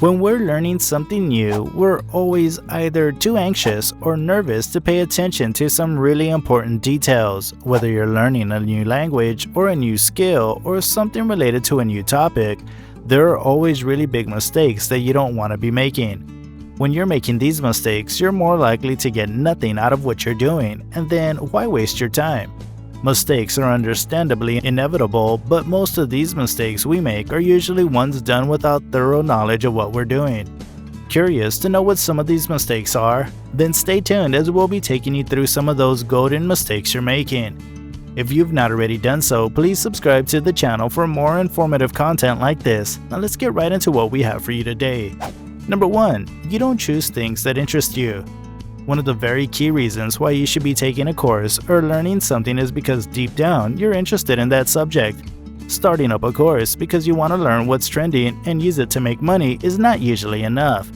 When we're learning something new, we're always either too anxious or nervous to pay attention to some really important details. Whether you're learning a new language or a new skill or something related to a new topic, there are always really big mistakes that you don't want to be making. When you're making these mistakes, you're more likely to get nothing out of what you're doing, and then why waste your time? Mistakes are understandably inevitable, but most of these mistakes we make are usually ones done without thorough knowledge of what we're doing. Curious to know what some of these mistakes are? Then stay tuned as we'll be taking you through some of those golden mistakes you're making. If you've not already done so, please subscribe to the channel for more informative content like this. Now let's get right into what we have for you today. Number 1. You don't choose things that interest you. One of the very key reasons why you should be taking a course or learning something is because deep down you're interested in that subject. Starting up a course because you want to learn what's trending and use it to make money is not usually enough.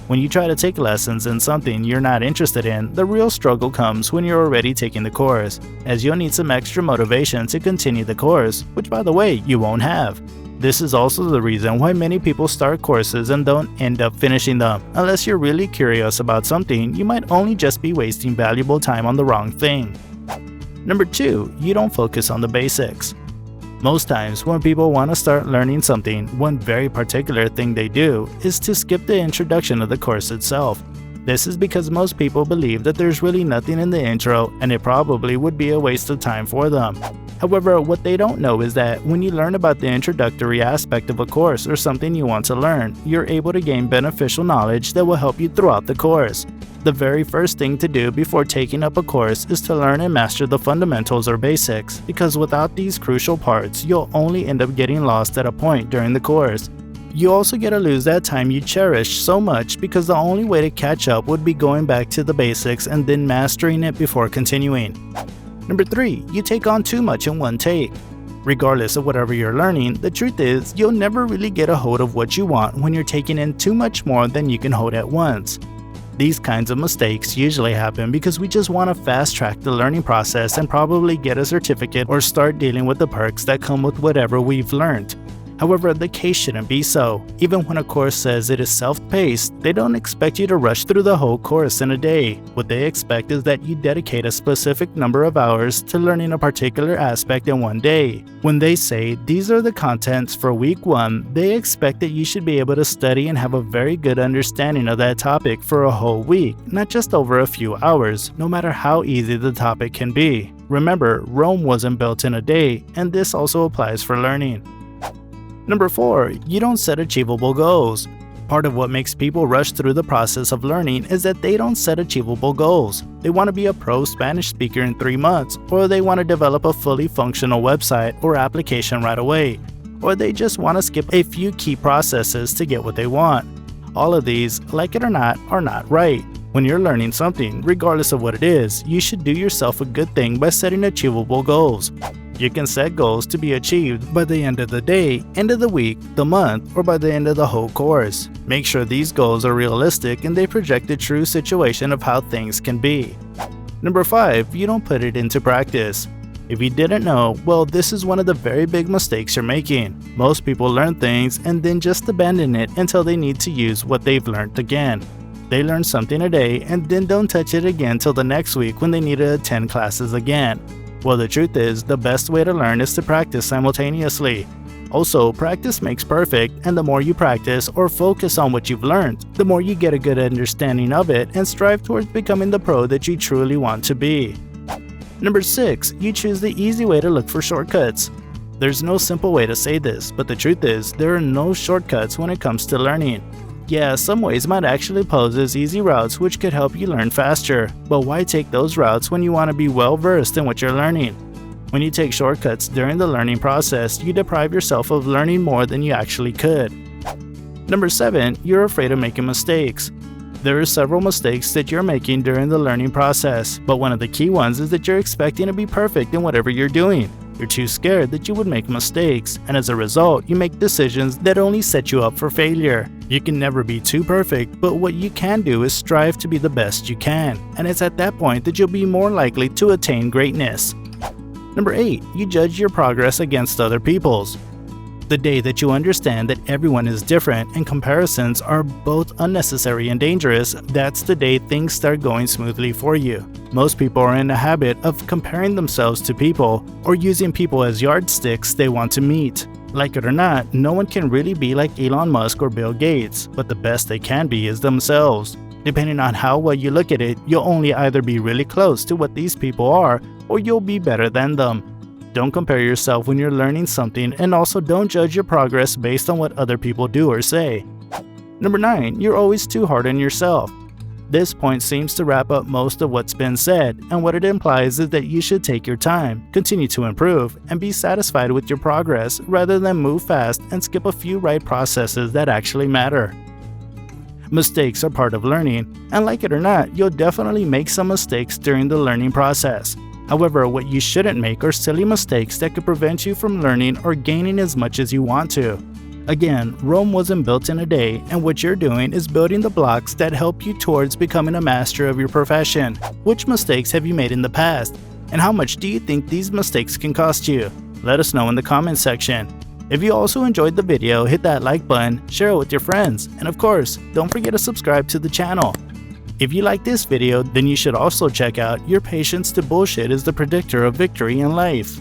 When you try to take lessons in something you're not interested in, the real struggle comes when you're already taking the course, as you'll need some extra motivation to continue the course, which by the way, you won't have. This is also the reason why many people start courses and don't end up finishing them. Unless you're really curious about something, you might only just be wasting valuable time on the wrong thing. Number 2. You don't focus on the basics. Most times when people want to start learning something, one very particular thing they do is to skip the introduction of the course itself. This is because most people believe that there's really nothing in the intro and it probably would be a waste of time for them. However, what they don't know is that when you learn about the introductory aspect of a course or something you want to learn, you're able to gain beneficial knowledge that will help you throughout the course. The very first thing to do before taking up a course is to learn and master the fundamentals or basics, because without these crucial parts, you'll only end up getting lost at a point during the course. You also get to lose that time you cherish so much because the only way to catch up would be going back to the basics and then mastering it before continuing. Number 3. You take on too much in one take. Regardless of whatever you're learning, the truth is you'll never really get a hold of what you want when you're taking in too much more than you can hold at once. These kinds of mistakes usually happen because we just want to fast-track the learning process and probably get a certificate or start dealing with the perks that come with whatever we've learned. However, the case shouldn't be so. Even when a course says it is self-paced, they don't expect you to rush through the whole course in a day. What they expect is that you dedicate a specific number of hours to learning a particular aspect in one day. When they say these are the contents for week 1, they expect that you should be able to study and have a very good understanding of that topic for a whole week, not just over a few hours, no matter how easy the topic can be. Remember, Rome wasn't built in a day, and this also applies for learning. Number 4. You don't set achievable goals. Part of what makes people rush through the process of learning is that they don't set achievable goals. They want to be a pro Spanish speaker in 3 months, or they want to develop a fully functional website or application right away, or they just want to skip a few key processes to get what they want. All of these, like it or not, are not right. When you're learning something, regardless of what it is, you should do yourself a good thing by setting achievable goals. You can set goals to be achieved by the end of the day, end of the week, the month, or by the end of the whole course. Make sure these goals are realistic and they project the true situation of how things can be. Number 5. You don't put it into practice. If you didn't know, well, this is one of the very big mistakes you're making. Most people learn things and then just abandon it until they need to use what they've learned again. They learn something a day and then don't touch it again till the next week when they need to attend classes again. Well, the truth is, the best way to learn is to practice simultaneously. Also, practice makes perfect, and the more you practice or focus on what you've learned, the more you get a good understanding of it and strive towards becoming the pro that you truly want to be. Number 6. You choose the easy way to look for shortcuts. There's no simple way to say this, but the truth is, there are no shortcuts when it comes to learning. Yeah, some ways might actually pose as easy routes which could help you learn faster, but why take those routes when you want to be well versed in what you're learning? When you take shortcuts during the learning process, you deprive yourself of learning more than you actually could. Number 7. You're afraid of making mistakes. There are several mistakes that you're making during the learning process, but one of the key ones is that you're expecting to be perfect in whatever you're doing. You're too scared that you would make mistakes, and as a result, you make decisions that only set you up for failure. You can never be too perfect, but what you can do is strive to be the best you can, and it's at that point that you'll be more likely to attain greatness. Number 8. You judge your progress against other people's. The day that you understand that everyone is different and comparisons are both unnecessary and dangerous, that's the day things start going smoothly for you. Most people are in the habit of comparing themselves to people or using people as yardsticks they want to meet. Like it or not, no one can really be like Elon Musk or Bill Gates, but the best they can be is themselves. Depending on how well you look at it, you'll only either be really close to what these people are or you'll be better than them. Don't compare yourself when you're learning something, and also don't judge your progress based on what other people do or say. Number 9. You're always too hard on yourself. This point seems to wrap up most of what's been said, and what it implies is that you should take your time, continue to improve, and be satisfied with your progress rather than move fast and skip a few right processes that actually matter. Mistakes are part of learning, and like it or not, you'll definitely make some mistakes during the learning process. However, what you shouldn't make are silly mistakes that could prevent you from learning or gaining as much as you want to. Again, Rome wasn't built in a day, and what you're doing is building the blocks that help you towards becoming a master of your profession. Which mistakes have you made in the past? And how much do you think these mistakes can cost you? Let us know in the comment section. If you also enjoyed the video, hit that like button, share it with your friends, and of course, don't forget to subscribe to the channel. If you like this video, then you should also check out Your Patience to Bullshit is the Predictor of Victory in Life.